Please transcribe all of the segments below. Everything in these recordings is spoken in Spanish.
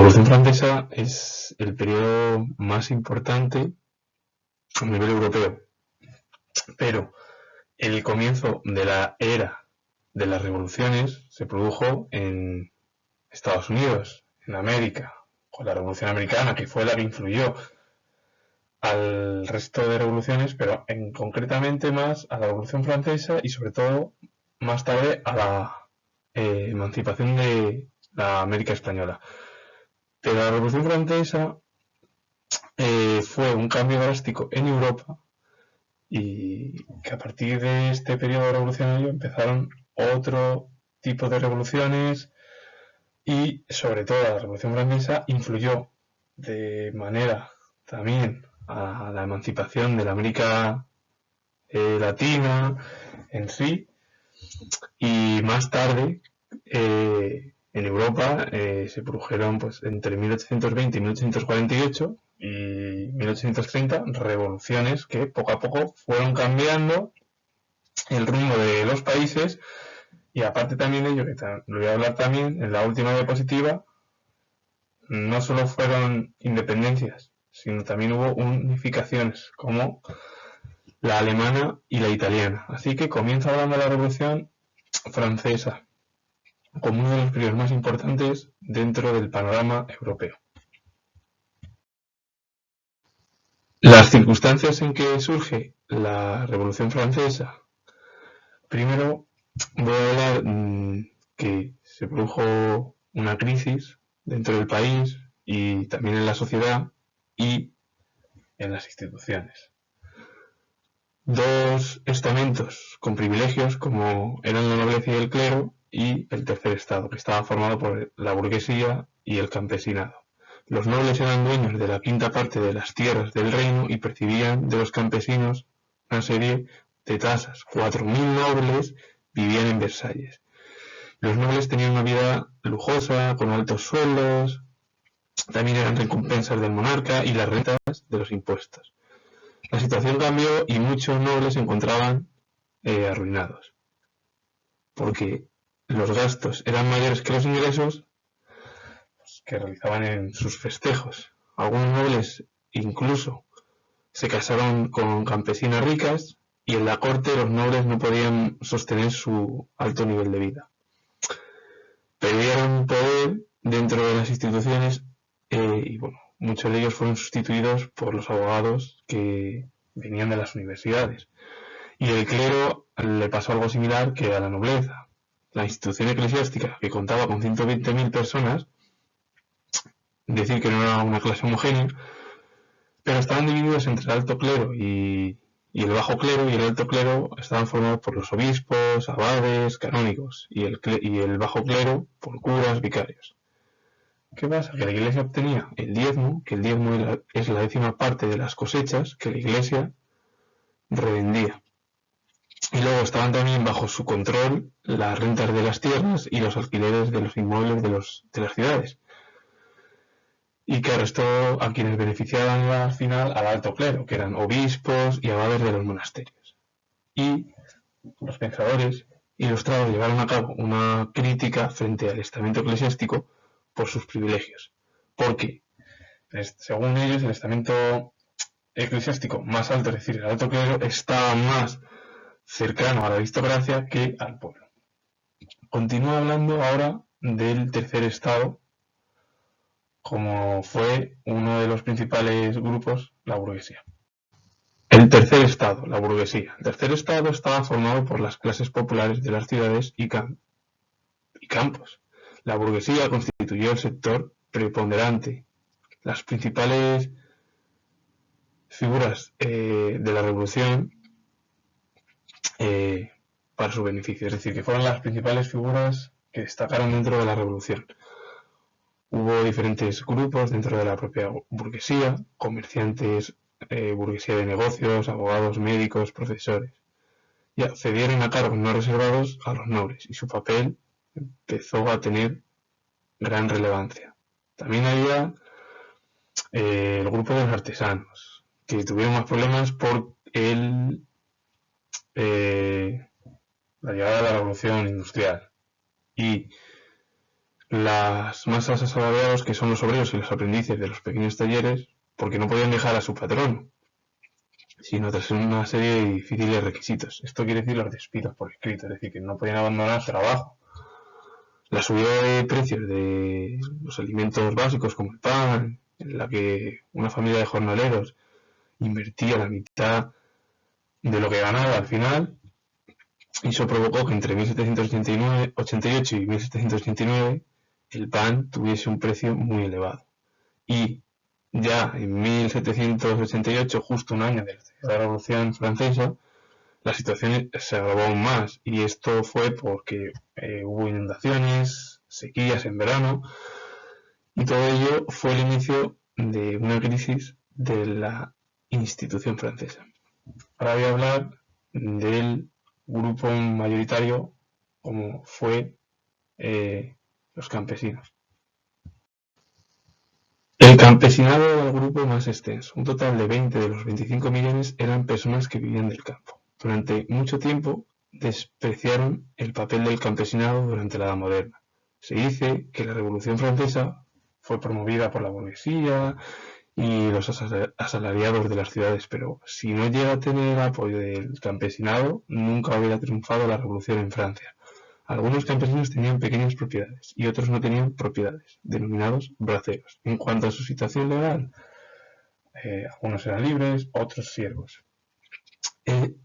Revolución Francesa es el periodo más importante a nivel europeo, pero el comienzo de la era de las revoluciones se produjo en Estados Unidos, en América, con la Revolución Americana, que fue la que influyó al resto de revoluciones, pero concretamente más a la Revolución Francesa y sobre todo más tarde a la emancipación de la América Española. Pero la Revolución Francesa fue un cambio drástico en Europa y que a partir de este periodo revolucionario empezaron otro tipo de revoluciones y sobre todo la Revolución Francesa influyó de manera también a la emancipación de la América Latina en sí, y más tarde en Europa se produjeron pues entre 1820 y 1848 y 1830 revoluciones que poco a poco fueron cambiando el rumbo de los países. Y aparte también de ello, que lo voy a hablar también en la última diapositiva, no solo fueron independencias, sino también hubo unificaciones, como la alemana y la italiana. Así que comienza hablando de la Revolución Francesa como uno de los periodos más importantes dentro del panorama europeo. Las circunstancias en que surge la Revolución Francesa. Primero voy a hablar que se produjo una crisis dentro del país y también en la sociedad y en las instituciones. Dos estamentos con privilegios como eran la nobleza y el clero, y el tercer estado, que estaba formado por la burguesía y el campesinado. Los nobles eran dueños de la quinta parte de las tierras del reino y percibían de los campesinos una serie de tasas. 4.000 nobles vivían en Versalles. Los nobles tenían una vida lujosa, con altos sueldos, también eran recompensas del monarca y las rentas de los impuestos. La situación cambió y muchos nobles se encontraban arruinados, porque los gastos eran mayores que los ingresos que realizaban en sus festejos. Algunos nobles incluso se casaron con campesinas ricas y en la corte los nobles no podían sostener su alto nivel de vida. Perdieron poder dentro de las instituciones y bueno, muchos de ellos fueron sustituidos por los abogados que venían de las universidades. Y el clero le pasó algo similar que a la nobleza. La institución eclesiástica, que contaba con 120.000 personas, decir que no era una clase homogénea, pero estaban divididos entre el alto clero y el bajo clero, y el alto clero estaban formados por los obispos, abades, canónigos, y el bajo clero por curas, vicarios. ¿Qué pasa? Que la iglesia obtenía el diezmo, que el diezmo es la 10ª parte de las cosechas que la iglesia revendía. Y luego estaban también bajo su control las rentas de las tierras y los alquileres de los inmuebles de las ciudades. Y claro, esto a quienes beneficiaban al final al alto clero, que eran obispos y abades de los monasterios. Y los pensadores ilustrados llevaron a cabo una crítica frente al estamento eclesiástico por sus privilegios. Porque, según ellos, el estamento eclesiástico más alto, es decir, el alto clero, estaba más cercano a la aristocracia que al pueblo. Continúo hablando ahora del tercer estado, como fue uno de los principales grupos, la burguesía. El tercer estado, la burguesía. El tercer estado estaba formado por las clases populares de las ciudades y campos. La burguesía constituyó el sector preponderante. Las principales figuras de la revolución para su beneficio, es decir, que fueron las principales figuras que destacaron dentro de la revolución. Hubo diferentes grupos dentro de la propia burguesía, comerciantes, burguesía de negocios, abogados, médicos, profesores, y accedieron a cargos no reservados a los nobles, y su papel empezó a tener gran relevancia. También había el grupo de los artesanos, que tuvieron más problemas por la llegada de la revolución industrial. Y las masas asalariados, que son los obreros y los aprendices de los pequeños talleres, porque no podían dejar a su patrón, sino tras una serie de difíciles requisitos. Esto quiere decir los despidos por escrito, es decir, que no podían abandonar el trabajo. La subida de precios de los alimentos básicos como el pan, en la que una familia de jornaleros invertía la mitad de lo que ganaba al final, y eso provocó que entre 1788 y 1789 el pan tuviese un precio muy elevado. Y ya en 1788, justo un año de la Revolución Francesa, la situación se agravó aún más, y esto fue porque hubo inundaciones, sequías en verano, y todo ello fue el inicio de una crisis de la institución francesa. Ahora voy a hablar del grupo mayoritario como fue los campesinos. El campesinado era el grupo más extenso. Un total de 20 de los 25 millones eran personas que vivían del campo. Durante mucho tiempo despreciaron el papel del campesinado durante la Edad Moderna. Se dice que la Revolución Francesa fue promovida por la burguesía y los asalariados de las ciudades, pero si no llega a tener el apoyo del campesinado, nunca hubiera triunfado la revolución en Francia. Algunos campesinos tenían pequeñas propiedades y otros no tenían propiedades, denominados braceros. En cuanto a su situación legal, algunos eran libres, otros siervos.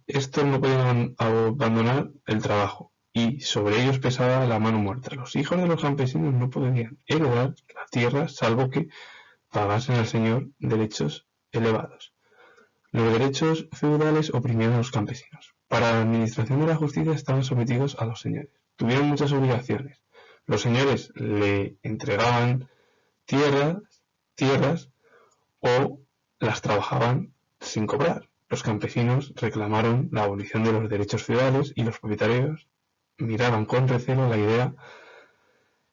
Estos no podían abandonar el trabajo y sobre ellos pesaba la mano muerta. Los hijos de los campesinos no podían heredar la tierra salvo que pagasen al señor derechos elevados. Los derechos feudales oprimían a los campesinos. Para la administración de la justicia estaban sometidos a los señores. Tuvieron muchas obligaciones. Los señores le entregaban tierras o las trabajaban sin cobrar. Los campesinos reclamaron la abolición de los derechos feudales y los propietarios miraban con recelo la idea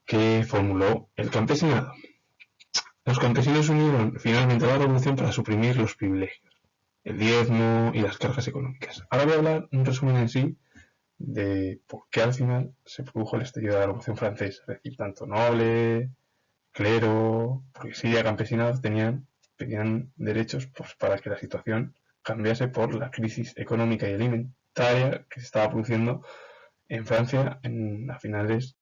que formuló el campesinado. Los campesinos se unieron finalmente a la revolución para suprimir los privilegios, el diezmo y las cargas económicas. Ahora voy a hablar un resumen en sí de por qué al final se produjo el estallido de la Revolución Francesa. Es decir, tanto noble, clero, burguesía, campesinados tenían derechos pues, para que la situación cambiase por la crisis económica y alimentaria que se estaba produciendo en Francia a finales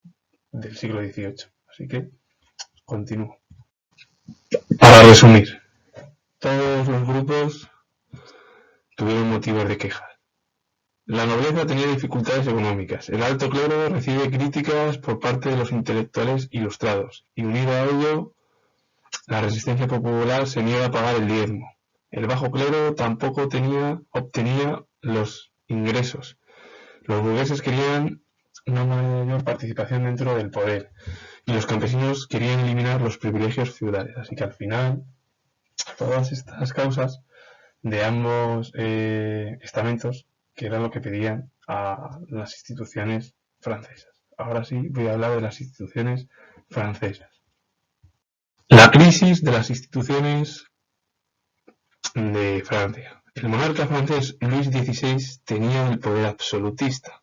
del siglo XVIII. Así que continúo. Para resumir, todos los grupos tuvieron motivos de queja. La nobleza tenía dificultades económicas, el alto clero recibe críticas por parte de los intelectuales ilustrados, y unido a ello, la resistencia popular se niega a pagar el diezmo. El bajo clero tampoco obtenía los ingresos. Los burgueses querían una mayor participación dentro del poder, y los campesinos querían eliminar los privilegios feudales. Así que al final, todas estas causas de ambos estamentos, que era lo que pedían a las instituciones francesas. Ahora sí voy a hablar de las instituciones francesas. La crisis de las instituciones de Francia. El monarca francés Luis XVI tenía el poder absolutista.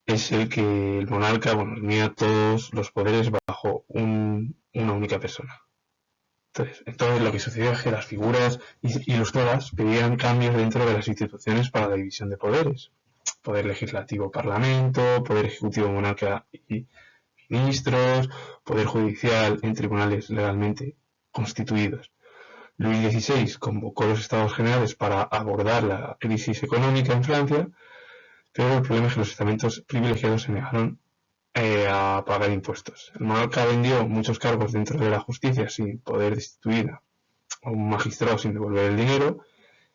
Es el que el monarca unía todos los poderes bajo una única persona. Entonces lo que sucedió es que las figuras ilustradas pedían cambios dentro de las instituciones para la división de poderes. Poder legislativo, parlamento, poder ejecutivo, monarca y ministros, poder judicial en tribunales legalmente constituidos. Luis XVI convocó los Estados Generales para abordar la crisis económica en Francia, pero el problema es que los estamentos privilegiados se negaron a pagar impuestos. El monarca vendió muchos cargos dentro de la justicia sin poder destituir a un magistrado sin devolver el dinero,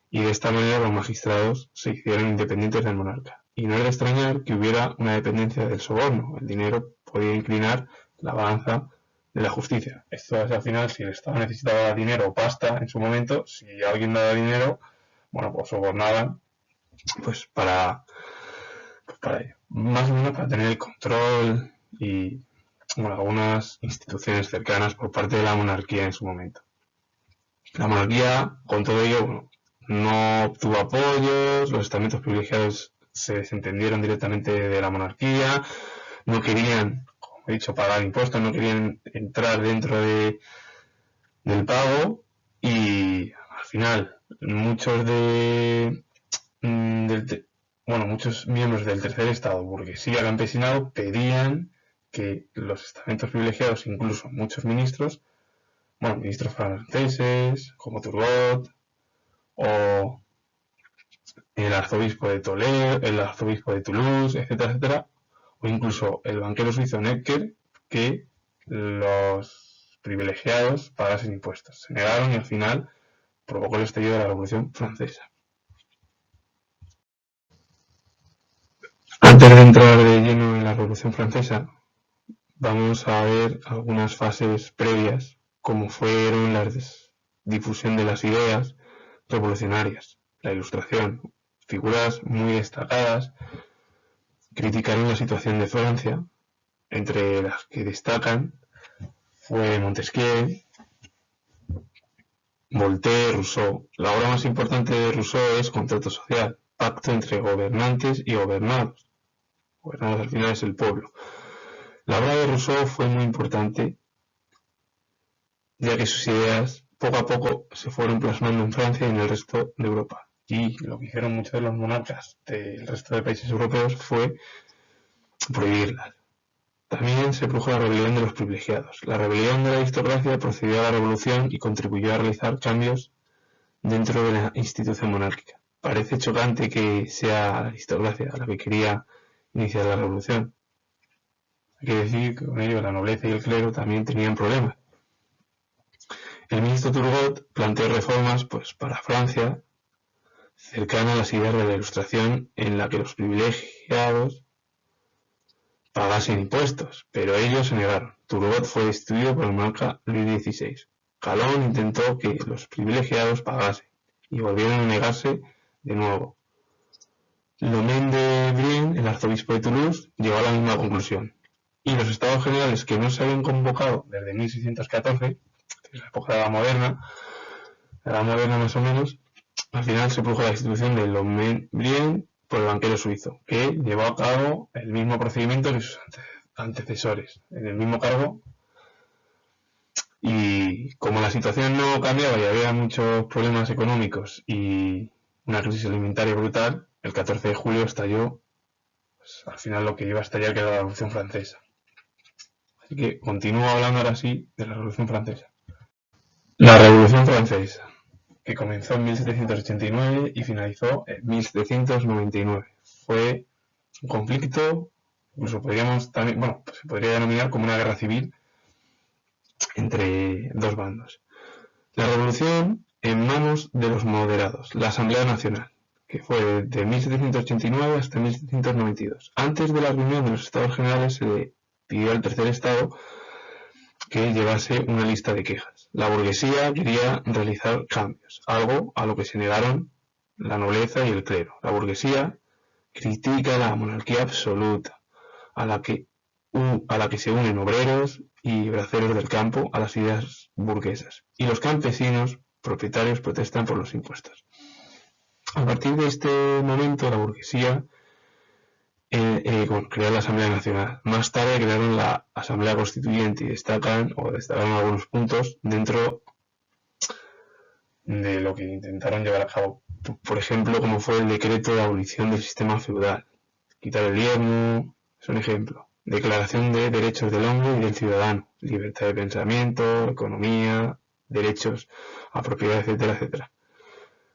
y de esta manera los magistrados se hicieron independientes del monarca. Y no es de extrañar que hubiera una dependencia del soborno. El dinero podía inclinar la balanza de la justicia. Esto es al final, si el Estado necesitaba dinero o pasta en su momento, si alguien daba dinero, bueno, pues sobornaban pues para ello. Más o menos para tener el control y bueno, algunas instituciones cercanas por parte de la monarquía en su momento. La monarquía, con todo ello, bueno, no obtuvo apoyos, los estamentos privilegiados se desentendieron directamente de la monarquía, no querían, como he dicho, pagar impuestos, no querían entrar dentro del pago, y al final muchos muchos miembros del tercer estado, burguesía, campesinado, pedían que los estamentos privilegiados, incluso muchos ministros, ministros franceses como Turgot o el arzobispo de Toledo, el arzobispo de Toulouse, etcétera, etcétera, o incluso el banquero suizo Necker, que los privilegiados pagasen impuestos. Se negaron y al final provocó el estallido de la Revolución Francesa. Antes de entrar de lleno en la Revolución Francesa, vamos a ver algunas fases previas, como fueron la difusión de las ideas revolucionarias, la Ilustración. Figuras muy destacadas criticaron la situación de Francia, entre las que destacan fue Montesquieu, Voltaire, Rousseau. La obra más importante de Rousseau es Contrato Social, pacto entre gobernantes y gobernados. Gobernados al final es el pueblo. La obra de Rousseau fue muy importante, ya que sus ideas poco a poco se fueron plasmando en Francia y en el resto de Europa. Y lo que hicieron muchos de los monarcas del resto de países europeos fue prohibirlas. También se produjo la rebelión de los privilegiados. La rebelión de la aristocracia procedió a la revolución y contribuyó a realizar cambios dentro de la institución monárquica. Parece chocante que sea la aristocracia la que quería iniciar la revolución. Hay que decir que con ello la nobleza y el clero también tenían problemas. El ministro Turgot planteó reformas para Francia cercanas a las ideas de la Ilustración, en la que los privilegiados pagasen impuestos, pero ellos se negaron. Turgot fue destituido por el monarca Luis XVI. Calonne intentó que los privilegiados pagasen y volvieron a negarse de nuevo. Lomain de Brienne, el arzobispo de Toulouse, llegó a la misma conclusión. Y los estados generales que no se habían convocado desde 1614, que es la época de la moderna más o menos, al final se produjo la destitución de Lomain Brienne por el banquero suizo, que llevó a cabo el mismo procedimiento que sus antecesores, en el mismo cargo. Y como la situación no cambiaba y había muchos problemas económicos y una crisis alimentaria brutal, el 14 de julio estalló, al final lo que iba a estallar, que era la Revolución Francesa. Así que continúo hablando ahora sí de la Revolución Francesa. La Revolución Francesa, que comenzó en 1789 y finalizó en 1799. Fue un conflicto, incluso se podría denominar como una guerra civil entre dos bandos. La revolución en manos de los moderados, la Asamblea Nacional, que fue de 1789 hasta 1792. Antes de la reunión de los Estados Generales se le pidió al tercer estado que llevase una lista de quejas. La burguesía quería realizar cambios, algo a lo que se negaron la nobleza y el clero. La burguesía critica la monarquía absoluta, a la que se unen obreros y braceros del campo a las ideas burguesas, y los campesinos propietarios protestan por los impuestos. A partir de este momento, la burguesía creó la Asamblea Nacional. Más tarde crearon la Asamblea Constituyente y destacaron algunos puntos dentro de lo que intentaron llevar a cabo. Por ejemplo, como fue el decreto de abolición del sistema feudal, quitar el yermo, es un ejemplo. Declaración de derechos del hombre y del ciudadano, libertad de pensamiento, economía, derechos a propiedad, etcétera, etcétera.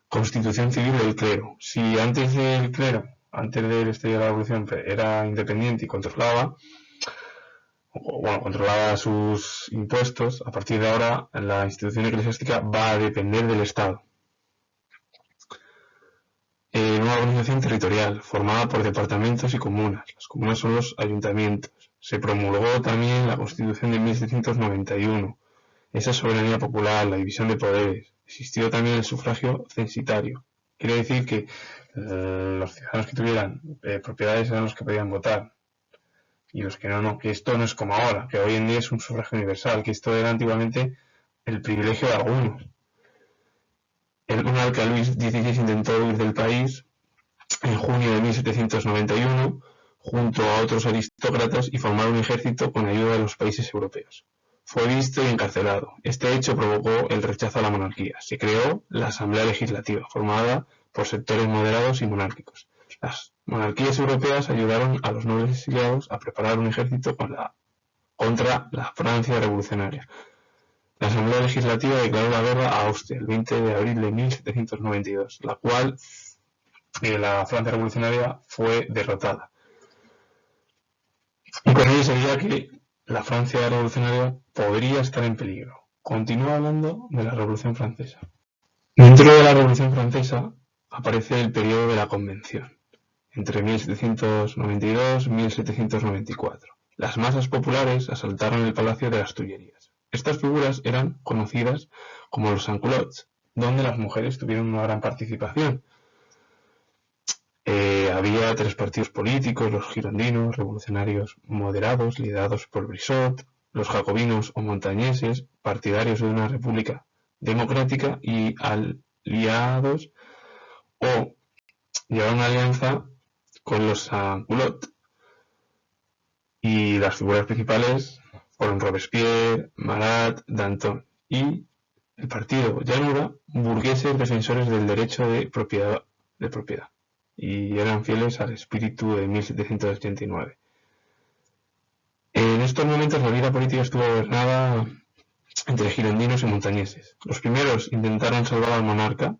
Constitución civil del clero. Si antes del clero, antes del estallido de la revolución, era independiente y controlaba sus impuestos, a partir de ahora la institución eclesiástica va a depender del Estado. Una organización territorial formada por departamentos y comunas. Las comunas son los ayuntamientos. Se promulgó también la Constitución de 1791. Esa soberanía popular, la división de poderes. Existió también el sufragio censitario. Quiere decir que los ciudadanos que tuvieran propiedades eran los que podían votar. Y los que no, que esto no es como ahora, que hoy en día es un sufragio universal, que esto era antiguamente el privilegio de algunos. El monarca Luis XVI intentó huir del país en junio de 1791, junto a otros aristócratas y formar un ejército con ayuda de los países europeos. Fue visto y encarcelado. Este hecho provocó el rechazo a la monarquía. Se creó la Asamblea Legislativa, formada por sectores moderados y monárquicos. Las monarquías europeas ayudaron a los nobles exiliados a preparar un ejército contra la Francia revolucionaria. La Asamblea Legislativa declaró la guerra a Austria el 20 de abril de 1792, la cual la Francia revolucionaria fue derrotada. Y con ello se veía que la Francia revolucionaria podría estar en peligro. Continúa hablando de la Revolución Francesa. Dentro de la Revolución Francesa aparece el periodo de la Convención, entre 1792 y 1794. Las masas populares asaltaron el Palacio de las Tullerías. Estas figuras eran conocidas como los sans-culottes, donde las mujeres tuvieron una gran participación. Había tres partidos políticos: los girondinos, revolucionarios moderados, liderados por Brissot; los jacobinos o montañeses, partidarios de una república democrática y aliados o llevaron una alianza con los sans-culottes. Y las figuras principales fueron Robespierre, Marat, Danton, y el partido Llanura, burgueses defensores del derecho de propiedad, y eran fieles al espíritu de 1789. En estos momentos la vida política estuvo gobernada entre girondinos y montañeses. Los primeros intentaron salvar al monarca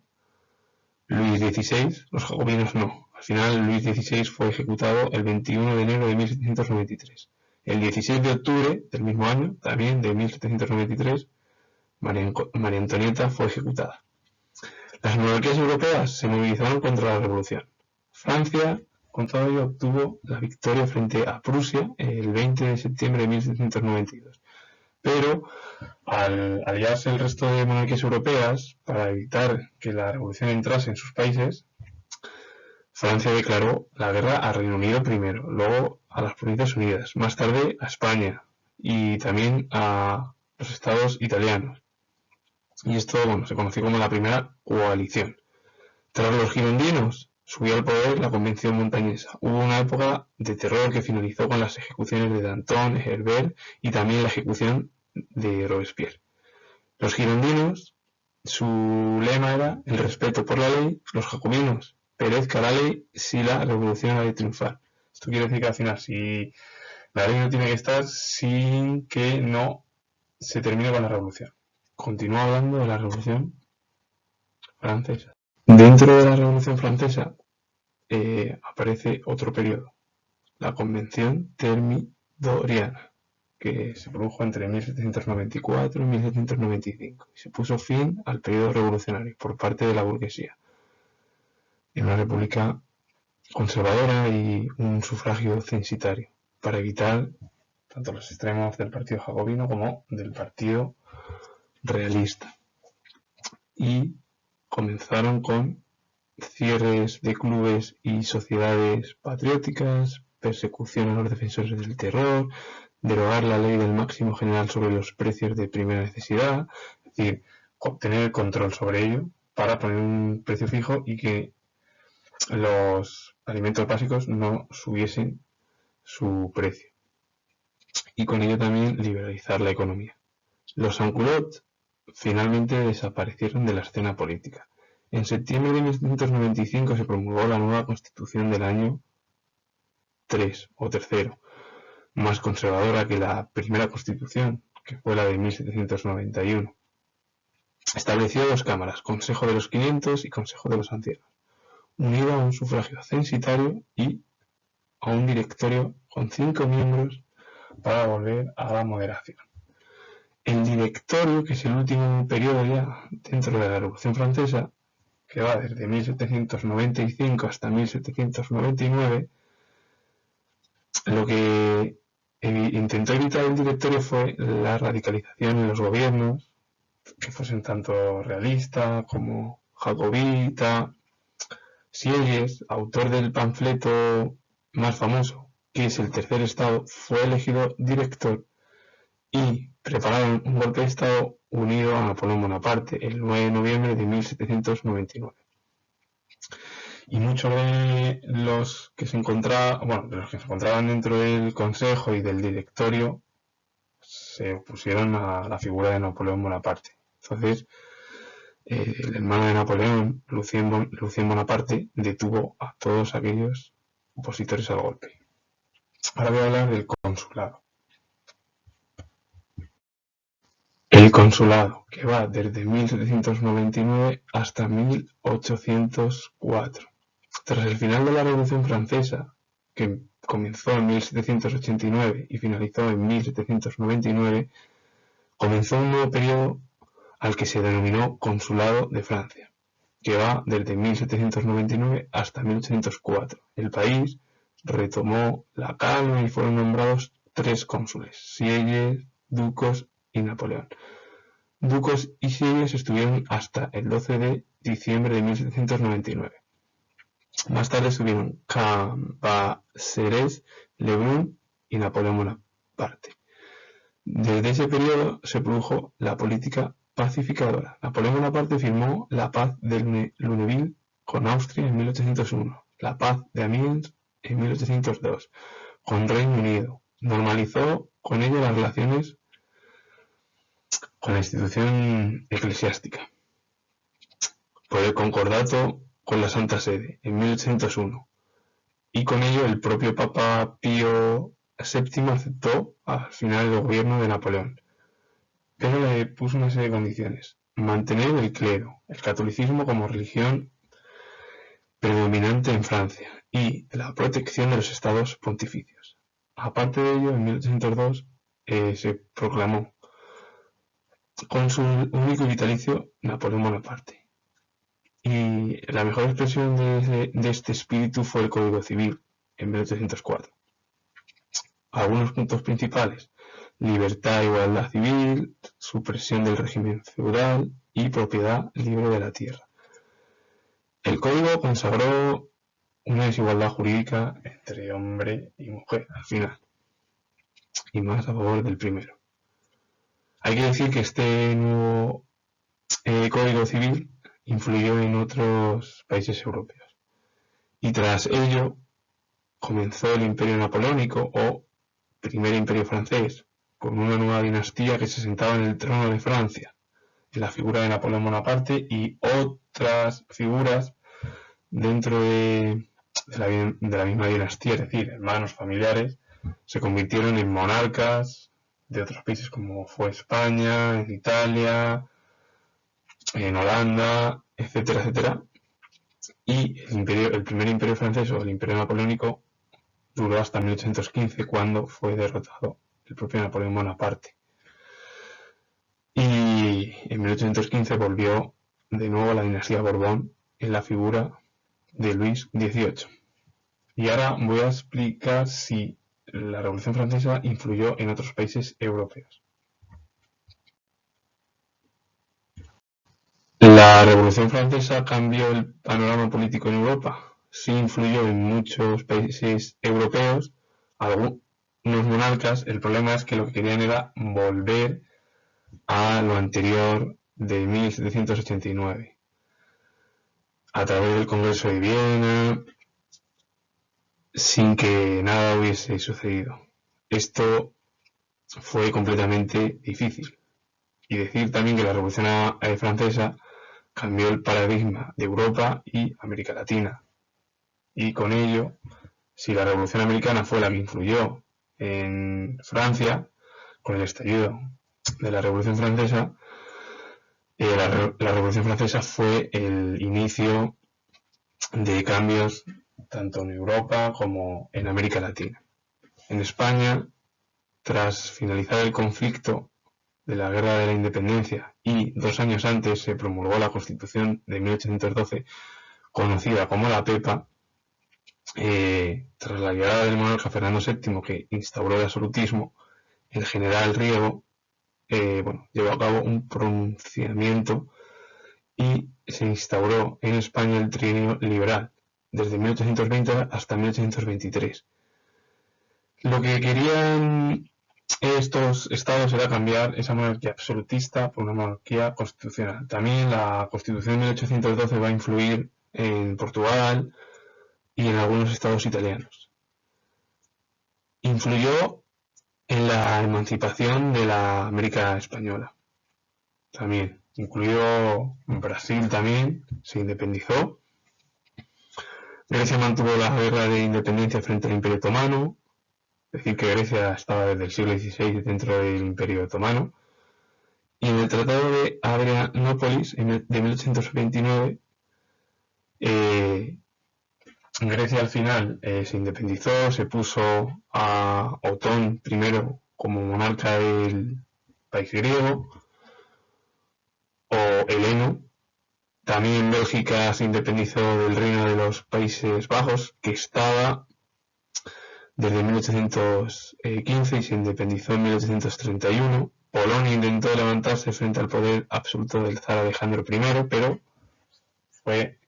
Luis XVI, los jacobinos no. Al final Luis XVI fue ejecutado el 21 de enero de 1793. El 16 de octubre del mismo año, también de 1793, María Antonieta fue ejecutada. Las monarquías europeas se movilizaron contra la revolución. Francia, con todo ello, obtuvo la victoria frente a Prusia el 20 de septiembre de 1792. Pero, al aliarse el resto de monarquías europeas para evitar que la revolución entrase en sus países, Francia declaró la guerra a Reino Unido primero, luego a las Provincias Unidas, más tarde a España y también a los estados italianos. Y esto, se conoció como la Primera Coalición. Tras los girondinos, subió al poder la Convención montañesa. Hubo una época de terror que finalizó con las ejecuciones de Danton, Herbert y también la ejecución de Robespierre. Los girondinos, su lema era el respeto por la ley; los jacobinos, perezca la ley si la revolución ha de triunfar. Esto quiere decir que al final, si la ley no tiene que estar sin que no se termine con la revolución. Continúa hablando de la Revolución Francesa. Dentro de la Revolución Francesa aparece otro periodo, la Convención Thermidoriana, que se produjo entre 1794 y 1795 y se puso fin al periodo revolucionario por parte de la burguesía, en una república conservadora y un sufragio censitario, para evitar tanto los extremos del partido jacobino como del partido realista. Y comenzaron con cierres de clubes y sociedades patrióticas, persecución a los defensores del terror, derogar la ley del máximo general sobre los precios de primera necesidad, es decir, obtener el control sobre ello para poner un precio fijo y que los alimentos básicos no subiesen su precio. Y con ello también liberalizar la economía. Los sans-culottes finalmente desaparecieron de la escena política. En septiembre de 1795 se promulgó la nueva Constitución del año 3 o tercero, más conservadora que la primera Constitución, que fue la de 1791. Estableció dos cámaras, Consejo de los 500 y Consejo de los Ancianos, unido a un sufragio censitario y a un directorio con 5 miembros para volver a la moderación. El directorio, que es el último periodo ya dentro de la Revolución Francesa, que va desde 1795 hasta 1799, lo que intentó evitar el directorio fue la radicalización en los gobiernos, que fuesen tanto realista como jacobita. Sieyès, autor del panfleto más famoso, que es El Tercer Estado, fue elegido director y prepararon un golpe de Estado unido a Napoleón Bonaparte el 9 de noviembre de 1799. Y muchos de los que se encontraban dentro del consejo y del directorio se opusieron a la figura de Napoleón Bonaparte. Entonces, el hermano de Napoleón, Lucien Bonaparte, detuvo a todos aquellos opositores al golpe. Ahora voy a hablar del consulado. El consulado, que va desde 1799 hasta 1804. Tras el final de la Revolución Francesa, que comenzó en 1789 y finalizó en 1799, comenzó un nuevo periodo al que se denominó Consulado de Francia, que va desde 1799 hasta 1804. El país retomó la calma y fueron nombrados 3 cónsules, Sieyes, Ducos y Napoleón. Ducos y Sieyes estuvieron hasta el 12 de diciembre de 1799. Más tarde estuvieron Cambacérès, Lebrun y Napoleón Bonaparte. Desde ese periodo se produjo la política pacificadora. Napoleón Bonaparte firmó la paz de Lunéville con Austria en 1801, la paz de Amiens en 1802 con Reino Unido. Normalizó con ello las relaciones con la institución eclesiástica por el concordato con la Santa Sede en 1801, y con ello el propio Papa Pío VII aceptó al final el gobierno de Napoleón, pero le puso una serie de condiciones: mantener el clero, el catolicismo como religión predominante en Francia, y la protección de los estados pontificios. Aparte de ello, en 1802 se proclamó cónsul único y vitalicio Napoleón Bonaparte. Y la mejor expresión de este espíritu fue el Código Civil, en 1804. Algunos puntos principales: libertad e igualdad civil, supresión del régimen feudal y propiedad libre de la tierra. El código consagró una desigualdad jurídica entre hombre y mujer, al final, y más a favor del primero. Hay que decir que este nuevo Código Civil influyó en otros países europeos, y tras ello comenzó el Imperio Napoleónico o Primer Imperio Francés, con una nueva dinastía que se sentaba en el trono de Francia, en la figura de Napoleón Bonaparte y otras figuras dentro de la misma dinastía, es decir, hermanos familiares, se convirtieron en monarcas de otros países como fue España, en Italia, en Holanda, etcétera, etcétera. Y el primer imperio francés o el imperio napoleónico duró hasta 1815, cuando fue derrotado el propio Napoleón Bonaparte. Y en 1815 volvió de nuevo la dinastía Borbón en la figura de Luis XVIII. Y ahora voy a explicar si la Revolución Francesa influyó en otros países europeos. ¿La Revolución Francesa cambió el panorama político en Europa? Sí, influyó en muchos países europeos, algunos monarcas. El problema es que lo que querían era volver a lo anterior de 1789, a través del Congreso de Viena, sin que nada hubiese sucedido. Esto fue completamente difícil. Y decir también que la Revolución Francesa cambió el paradigma de Europa y América Latina. Y con ello, si la Revolución Americana fue la que influyó en Francia, con el estallido de la Revolución Francesa, la Revolución Francesa fue el inicio de cambios tanto en Europa como en América Latina. En España, tras finalizar el conflicto de la Guerra de la Independencia y 2 años antes se promulgó la Constitución de 1812, conocida como la PEPA, tras la llegada del monarca Fernando VII, que instauró el absolutismo, el general Riego llevó a cabo un pronunciamiento y se instauró en España el trienio liberal, desde 1820 hasta 1823. Lo que querían estos estados era cambiar esa monarquía absolutista por una monarquía constitucional. También la Constitución de 1812 va a influir en Portugal y en algunos estados italianos. Influyó en la emancipación de la América española. También, incluido Brasil también, se independizó. Grecia mantuvo la guerra de independencia frente al Imperio Otomano, es decir, que Grecia estaba desde el siglo XVI dentro del Imperio Otomano. Y en el Tratado de Adrianópolis de 1829, Grecia al final se independizó, se puso a Otón primero como monarca del país griego, o Heleno. También Bélgica se independizó del Reino de los Países Bajos, que estaba desde 1815 y se independizó en 1831. Polonia intentó levantarse frente al poder absoluto del zar Alejandro I, pero fue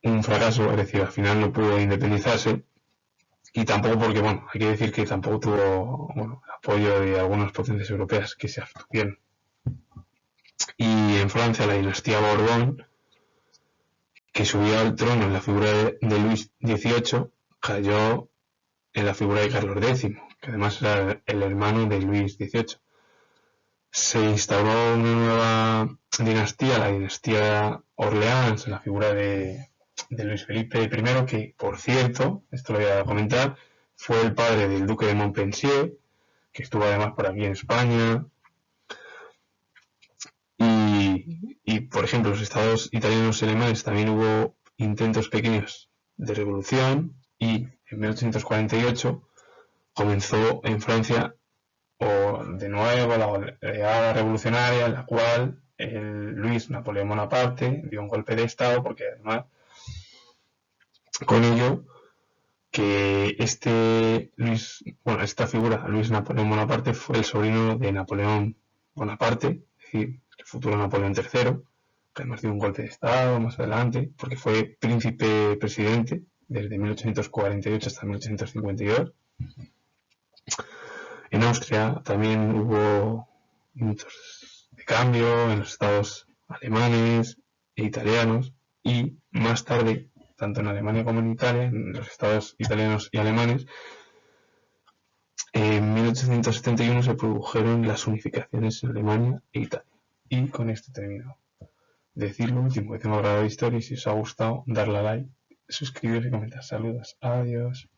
un fracaso, es decir, al final no pudo independizarse, y tampoco porque, bueno, hay que decir que tampoco tuvo, bueno, apoyo de algunas potencias europeas que se abstuvieron. Y en Francia la dinastía Borbón, que subió al trono en la figura de Luis XVIII, cayó en la figura de Carlos X, que además era el hermano de Luis XVIII. Se instauró una nueva dinastía, la dinastía Orleans, en la figura de Luis Felipe I, que, por cierto, esto lo voy a comentar, fue el padre del duque de Montpensier, que estuvo además por aquí en España. Y por ejemplo, en los estados italianos y alemanes también hubo intentos pequeños de revolución, y en 1848 comenzó en Francia de nuevo la oleada revolucionaria, en la cual Luis Napoleón Bonaparte dio un golpe de estado, porque además con ello que esta figura, Luis Napoleón Bonaparte, fue el sobrino de Napoleón Bonaparte, es decir, el futuro Napoleón III, que además dio un golpe de estado más adelante, porque fue príncipe presidente desde 1848 hasta 1852. En Austria también hubo muchos de cambio en los estados alemanes e italianos, y más tarde, tanto en Alemania como en Italia, en los estados italianos y alemanes, en 1871 se produjeron las unificaciones en Alemania e Italia. Y con esto termino. Decir lo último, que tengo grabado de historia, y si os ha gustado, darle a like, suscribiros y comentar. Saludos, adiós.